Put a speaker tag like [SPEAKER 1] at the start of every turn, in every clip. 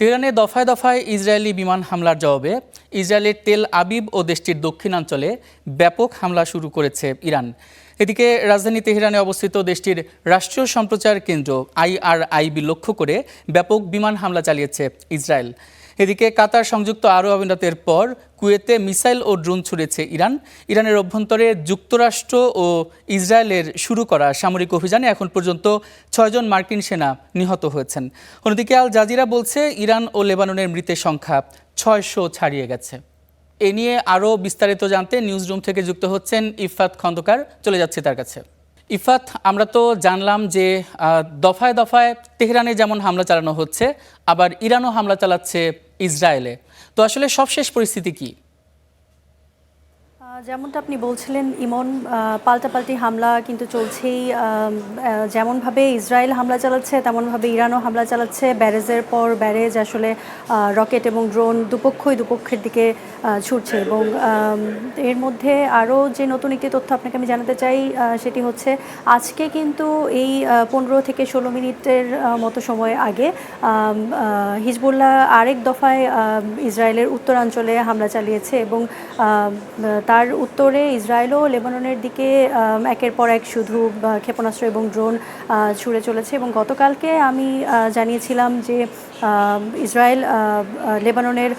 [SPEAKER 1] তেহরানে দফায় দফায় ইসরায়েলি বিমান হামলার জবাবে ইসরায়েলের তেল আবিব ও দেশটির দক্ষিণাঞ্চলে ব্যাপক হামলা শুরু করেছে ইরান। এদিকে রাজধানী তেহরানে অবস্থিত দেশটির রাষ্ট্রীয় সম্প্রচার কেন্দ্র IRIB লক্ষ্য করে ব্যাপক বিমান হামলা চালিয়েছে ইসরায়েল। এদিকে কাতার, সংযুক্ত আরব আমিরাতের পর কুয়েতে মিসাইল ও ড্রোন ছুড়েছে ইরান। ইরানের অভ্যন্তরে যুক্তরাষ্ট্র ও ইসরায়েলের শুরু করা সামরিক অভিযানে এখন পর্যন্ত 6 জন মার্কিন সেনা নিহত হয়েছেন। অন্যদিকে আল জাজিরা বলছে ইরান ও লেবাননের মৃতের সংখ্যা 600 ছাড়িয়ে গেছে। এ নিয়ে আরও বিস্তারিত জানতে নিউজ রুম থেকে যুক্ত হচ্ছেন ইফাত খন্দকার, চলে যাচ্ছে তার কাছে। ইফাত, আমরা তো জানলাম যে দফায় দফায় তেহরানে যেমন হামলা চালানো হচ্ছে, আবার ইরানও হামলা চালাচ্ছে ইসরায়েলে। তো আসলে সবশেষ পরিস্থিতি কি?
[SPEAKER 2] যেমনটা আপনি বলছিলেন ইমন, পাল্টাপাল্টি হামলা কিন্তু চলছেই। যেমনভাবে ইসরায়েল হামলা চালাচ্ছে তেমনভাবে ইরানও হামলা চালাচ্ছে। ব্যারেজের পর ব্যারেজ আসলে রকেট এবং ড্রোন দুপক্ষের দিকে ছুটছে। এবং এর মধ্যে আরও যে নতুন একটি তথ্য আপনাকে আমি জানাতে চাই, সেটি হচ্ছে আজকে কিন্তু এই 15 থেকে 16 মিনিটের মতো সময় আগে হিজবুল্লাহ আরেক দফায় ইসরায়েলের উত্তরাঞ্চলে হামলা চালিয়েছে এবং তার উত্তরে ইসরায়েলও লেবাননের দিকে একের পর এক শুধু ক্ষেপণাস্ত্র এবং ড্রোন ছুড়ে চলেছে। এবং গতকালকে আমি জানিয়েছিলাম যে ইসরায়েল লেবাননের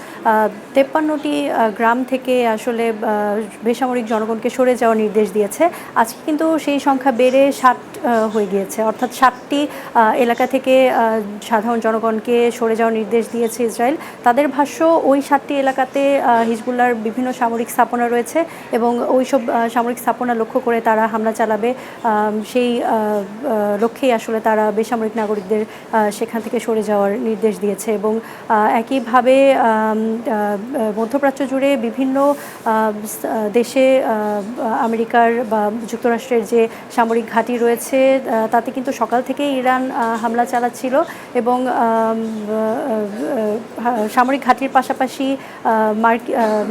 [SPEAKER 2] 53টি গ্রাম থেকে আসলে বেসামরিক জনগণকে সরে যাওয়ার নির্দেশ দিয়েছে। আজকে কিন্তু সেই সংখ্যা বেড়ে 60 হয়ে গিয়েছে, অর্থাৎ 60টি এলাকা থেকে সাধারণ জনগণকে সরে যাওয়ার নির্দেশ দিয়েছে ইসরায়েল। তাদের ভাষ্য, ওই 60টি এলাকাতে হিজবুল্লাহর বিভিন্ন সামরিক স্থাপনা রয়েছে এবং ওই সব সামরিক স্থাপনা লক্ষ্য করে তারা হামলা চালাবে। সেই লক্ষ্যেই আসলে তারা বেসামরিক নাগরিকদের সেখান থেকে সরে যাওয়ার নির্দেশ দিয়েছে। এবং একইভাবে মধ্যপ্রাচ্য জুড়ে বিভিন্ন দেশে আমেরিকার বা যুক্তরাষ্ট্রের যে সামরিক ঘাঁটি রয়েছে তাতে কিন্তু সকাল থেকেই ইরান হামলা চালাচ্ছিল এবং সামরিক ঘাঁটির পাশাপাশি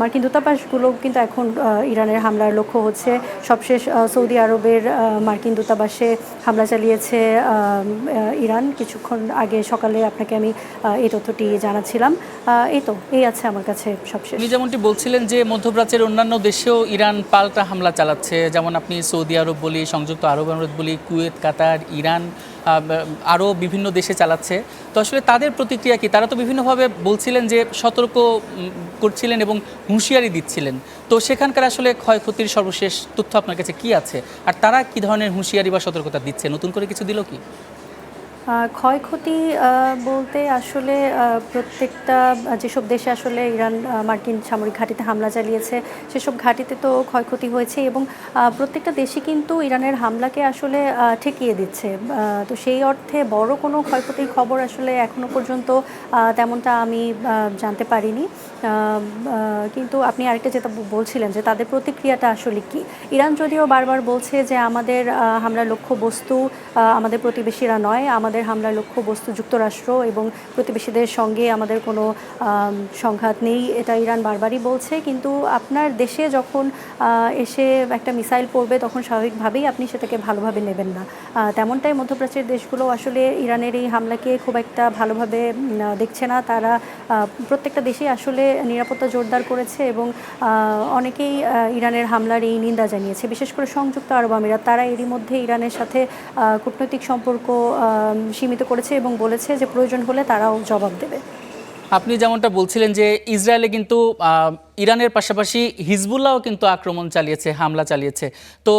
[SPEAKER 2] মার্কিন দূতাবাসগুলো কিন্তু এখন ইরানের হামলার লক্ষ্য হচ্ছে। সবশেষ সৌদি আরবের মার্কিন দূতাবাসে হামলা চালিয়েছে ইরান কিছুক্ষণ আগে সকালে। আপনাকে আমি এই তথ্যটি জানাচ্ছিলাম। এই আছে আমার কাছে সবশেষ।
[SPEAKER 1] আপনি যেমনটি বলছিলেন যে মধ্যপ্রাচ্যের অন্যান্য দেশেও ইরান পাল্টা হামলা চালাচ্ছে, যেমন আপনি সৌদি আরব বলি, সংযুক্ত আরব আমিরাত বলি, কুয়েত, কাতার, ইরান, আরও বিভিন্ন দেশে চালাচ্ছে। তো আসলে তাদের প্রতিক্রিয়া কি? তারা তো বিভিন্নভাবে বলছিলেন যে সতর্ক করছিলেন এবং হুঁশিয়ারি দিচ্ছিলেন। তো সেখানকার আসলে ক্ষয়ক্ষতির সর্বশেষ তথ্য আপনার কাছে কি আছে, আর তারা কি ধরনের হুঁশিয়ারি বা সতর্কতা দিচ্ছে? নতুন করে কিছু দিল কি?
[SPEAKER 2] ক্ষয়ক্ষতি বলতে আসলে প্রত্যেকটা যেসব দেশে আসলে ইরান মার্কিন সামরিক ঘাঁটিতে হামলা চালিয়েছে সেসব ঘাঁটিতে তো ক্ষয়ক্ষতি হয়েছে এবং প্রত্যেকটা দেশই কিন্তু ইরানের হামলাকে আসলে ঠেকিয়ে দিচ্ছে। তো সেই অর্থে বড় কোনো ক্ষয়ক্ষতির খবর আসলে এখনো পর্যন্ত তেমনটা আমি জানতে পারিনি। কিন্তু আপনি আরেকটা যেটা বলছিলেন যে তাদের প্রতিক্রিয়াটা আসলে কি, ইরান যদিও বারবার বলছে যে আমাদের হামলার লক্ষ্যবস্তু আমাদের প্রতিবেশীরা নয়, আমাদের হামলার লক্ষ্যবস্তু যুক্তরাষ্ট্র এবং প্রতিবেশীদের সঙ্গে আমাদের কোনো সংঘাত নেই, এটা ইরান বারবারই বলছে। কিন্তু আপনার দেশে যখন এসে একটা মিসাইল পড়বে তখন স্বাভাবিকভাবেই আপনি সেটাকে ভালোভাবে নেবেন না। তেমনটাই মধ্যপ্রাচ্যের দেশগুলো আসলে ইরানের এই হামলাকে খুব একটা ভালোভাবে দেখছে না। তারা প্রত্যেকটা দেশেই আসলে নিরাপত্তা জোরদার করেছে এবং অনেকেই ইরানের হামলার এই নিন্দা জানিয়েছে, বিশেষ করে সংযুক্ত আরব আমিরাত। তারা এরই মধ্যে ইরানের সাথে কূটনৈতিক সম্পর্ক সীমিত করেছে এবং বলেছে যে প্রয়োজন হলে তারাও জবাব দেবে।
[SPEAKER 1] আপনি যেমনটা বলছিলেন যে ইসরায়েলে কিন্তু ইরানের পাশাপাশি হিজবুল্লাহও কিন্তু আক্রমণ চালিয়েছে, হামলা চালিয়েছে। তো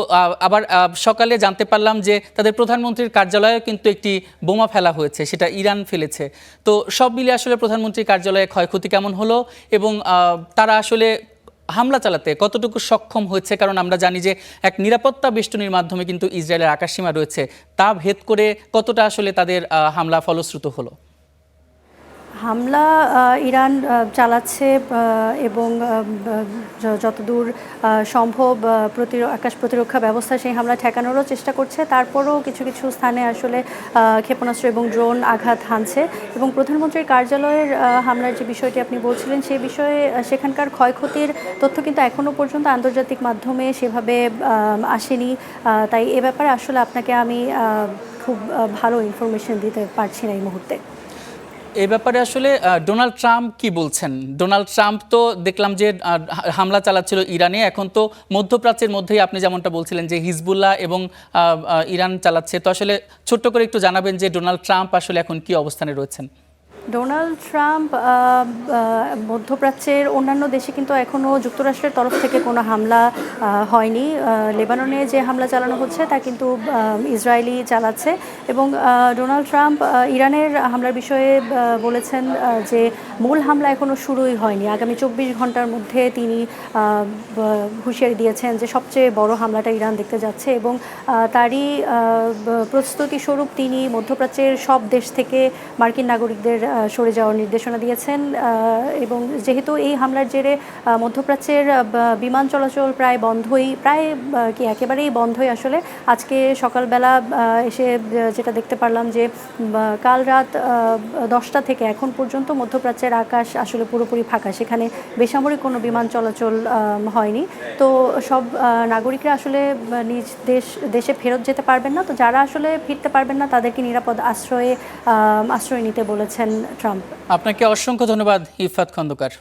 [SPEAKER 1] আবার সকালে জানতে পারলাম যে তাদের প্রধানমন্ত্রীর কার্যালয়েও কিন্তু একটি বোমা ফেলা হয়েছে, সেটা ইরান ফেলেছে। তো সব মিলে আসলে প্রধানমন্ত্রীর কার্যালয়ে ক্ষয়ক্ষতি কেমন হলো এবং তারা আসলে হামলা চালাতে কতটুকু সক্ষম হয়েছে? কারণ আমরা জানি যে এক নিরাপত্তা বেষ্টনীর মাধ্যমে কিন্তু ইসরায়েলের আকাশসীমা রয়েছে, তা ভেদ করে কতটা আসলে তাদের হামলা ফলশ্রুত হলো?
[SPEAKER 2] হামলা ইরান চালাচ্ছে এবং যতদূর সম্ভব আকাশ প্রতিরক্ষা ব্যবস্থা সেই হামলা ঠেকানোরও চেষ্টা করছে। তারপরও কিছু কিছু স্থানে আসলে ক্ষেপণাস্ত্র এবং ড্রোন আঘাত হানছে। এবং প্রধানমন্ত্রীর কার্যালয়ের হামলার যে বিষয়টি আপনি বলছিলেন সেই বিষয়ে সেখানকার ক্ষয়ক্ষতির তথ্য কিন্তু এখনও পর্যন্ত আন্তর্জাতিক মাধ্যমে সেভাবে আসেনি। তাই এ ব্যাপারে আসলে আপনাকে আমি খুব ভালো ইনফরমেশন দিতে পারছি না এই মুহূর্তে।
[SPEAKER 1] এই ব্যাপারে আসলে ডোনাল্ড ট্রাম্প কি বলছেন? ডোনাল্ড ট্রাম্প তো দেখলাম যে হামলা চালাচ্ছিল ইরানে, এখন তো মধ্যপ্রাচ্যের মধ্যেই আপনি যেমনটা বলছিলেন যে হিজবুল্লাহ এবং ইরান চালাচ্ছে। তো আসলে ছোট্ট করে একটু জানাবেন যে ডোনাল্ড ট্রাম্প আসলে এখন কি অবস্থানে রয়েছেন?
[SPEAKER 2] ডোনাল্ড ট্রাম্প মধ্যপ্রাচ্যের অন্যান্য দেশে কিন্তু এখনও যুক্তরাষ্ট্রের তরফ থেকে কোনো হামলা হয়নি। লেবাননে যে হামলা চালানো হচ্ছে তা কিন্তু ইসরায়েলি চালাচ্ছে এবং ডোনাল্ড ট্রাম্প ইরানের হামলার বিষয়ে বলেছেন যে মূল হামলা এখনও শুরুই হয়নি। আগামী 24 ঘন্টার মধ্যে তিনি হুঁশিয়ারি দিয়েছেন যে সবচেয়ে বড় হামলাটা ইরান দেখতে যাচ্ছে এবং তারই প্রস্তুতি স্বরূপ তিনি মধ্যপ্রাচ্যের সব দেশ থেকে মার্কিন নাগরিকদের সরে যাওয়ার নির্দেশনা দিয়েছেন এবং যেহেতু এই হামলার জেরে মধ্যপ্রাচ্যের বিমান চলাচল প্রায় বন্ধই, প্রায় কি একেবারেই বন্ধই আসলে। আজকে সকালবেলা এসে যেটা দেখতে পারলাম যে কাল রাত 10টা থেকে এখন পর্যন্ত মধ্যপ্রাচ্যের আকাশ আসলে পুরোপুরি ফাঁকা, সেখানে বেসামরিক কোনো বিমান চলাচল হয়নি। তো সব নাগরিকরা আসলে নিজ দেশে ফেরত যেতে পারবেন না। তো যারা আসলে ফিরতে পারবেন না তাদেরকে নিরাপদ আশ্রয় নিতে বলেছেন ট্রাম্প।
[SPEAKER 1] আপনাকে অসংখ্য ধন্যবাদ ইফাত খন্দকার।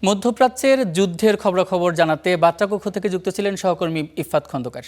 [SPEAKER 1] মধ্যপ্রাচ্যের যুদ্ধের খবরাখবর জানাতে বার্তাকক্ষ থেকে যুক্ত ছিলেন সহকর্মী ইফাত খন্দকার।